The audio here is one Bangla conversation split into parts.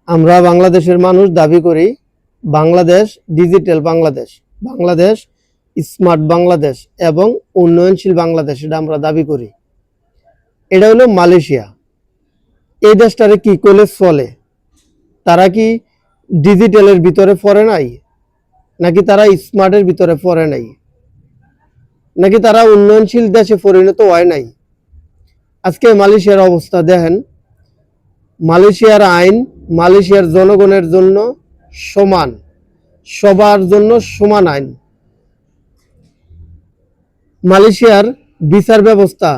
আমরা বাংলাদেশের মানুষ দাবি করি বাংলাদেশ ডিজিটাল বাংলাদেশ, বাংলাদেশ স্মার্ট বাংলাদেশ এবং উন্নয়নশীল বাংলাদেশ। এটা আমরা দাবি করি। এটা হলো মালয়েশিয়া। এই দেশটারে কি করলে চলে? তারা কি ডিজিটালের ভিতরে পড়ে নাই, নাকি তারা স্মার্টের ভিতরে পড়ে নাই, নাকি তারা উন্নয়নশীল দেশে পরিণত হয় নাই? আজকে মালয়েশিয়ার অবস্থা দেখেন। মালয়েশিয়ার আইন মালয়েশিয়ার জনগণের জন্য সমান, সবার জন্য সমান আইন। মালয়েশিয়ার বিচার ব্যবস্থা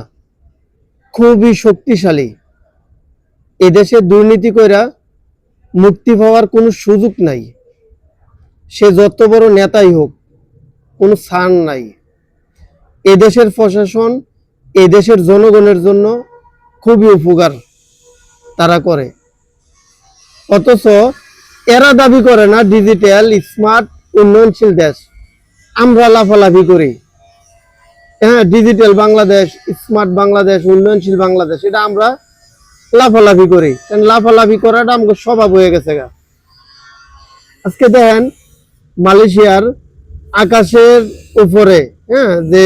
খুবই শক্তিশালী। এদেশে দুর্নীতি কইরা মুক্তি পাওয়ার কোনো সুযোগ নাই। সে যত বড় নেতাই হোক, কোনো ছাড় নাই। এদেশের প্রশাসন এদেশের জনগণের জন্য খুবই উপকার তারা করে, অথচ এরা দাবি করে না ডিজিটাল স্মার্ট উন্নয়নশীল দেশ। আমরা লাফালাফি করি, হ্যাঁ, ডিজিটাল বাংলাদেশ, স্মার্ট বাংলাদেশ, উন্নয়নশীল বাংলাদেশ, এটা আমরা লাফালাফি করি। কারণ লাফালাফি করাটা আমাকে স্বভাব হয়ে গেছে গা। আজকে দেখেন মালয়েশিয়ার আকাশের উপরে, হ্যাঁ, যে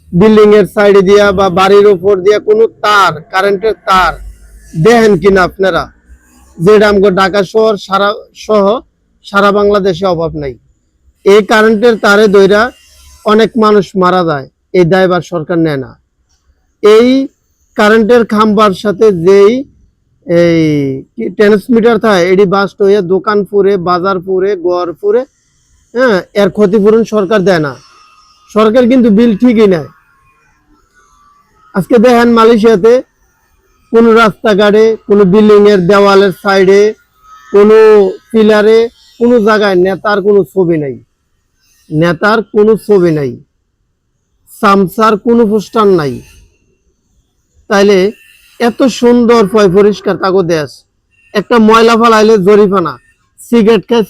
বিল্ডিং এর সাইডে দিয়া বা বাড়ির উপর দিয়া কোনো তার, কারেন্টের তার দেখেন কিনা আপনারা? যেটা আমাকে ঢাকা শহর সহ সারা বাংলাদেশে অভাব নাই। এই কারেন্টের তারে দইরা অনেক মানুষ মারা যায়, এই দায়ভার সরকার নেয় না। এই কারেন্টের খাম্বার সাথে যেই এই ট্রান্সমিটার থাকে, এটি বাস্ট হয়ে দোকান পুরে, বাজার পুরে, ঘর পুরে, হ্যাঁ, এর ক্ষতিপূরণ সরকার দেয় না। সরকার কিন্তু বিল ঠিকই নেয়। আজকে দেখেন মালয়েশিয়াতে কোনো রাস্তাঘাটে, কোনো বিল্ডিং এর দেওয়ালের সাইডে, কোনো পিলারে, কোনো জায়গায় নেতার কোনো ছবি নাই, নেতার কোনো ছবি নাই, সামসার কোনো পোস্টার নাই। তাইলে এত সুন্দর পরিষ্কার তাগো দেশ, একটা ময়লা ফালাইলে জরিমানা, সিগারেট খায়